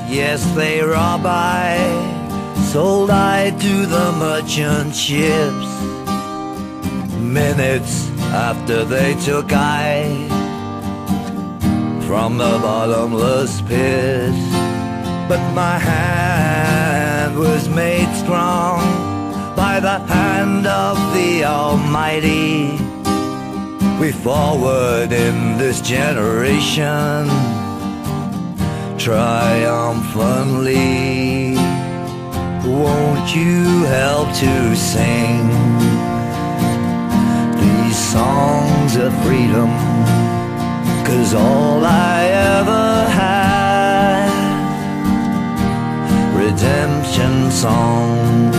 Yes, they rob I, sold I to the merchant ships. Minutes after they took I from the bottomless pit. But my hand was made strong by the hand of the Almighty. We forward in this generation triumphantly. Won't you help to sing these songs of freedom? 'Cause all I ever had, redemption songs,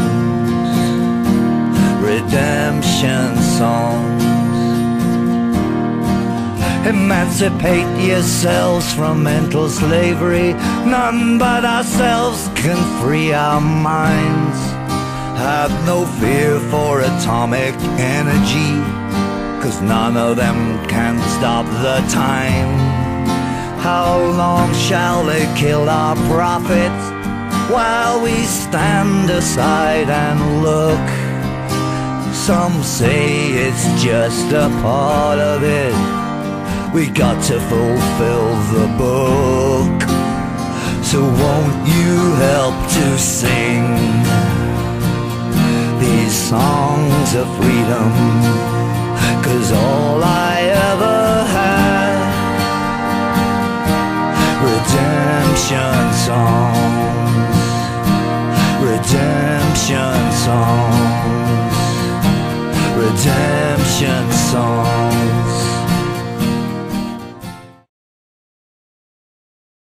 redemption songs. Emancipate yourselves from mental slavery. None but ourselves can free our minds. Have no fear for atomic energy, 'cause none of them can stop the time. How long shall they kill our prophets while we stand aside and look? Some say it's just a part of it. We got to fulfill the book. So won't you help to sing these songs of freedom? 'Cause all I ever had, redemption songs, redemption songs, redemption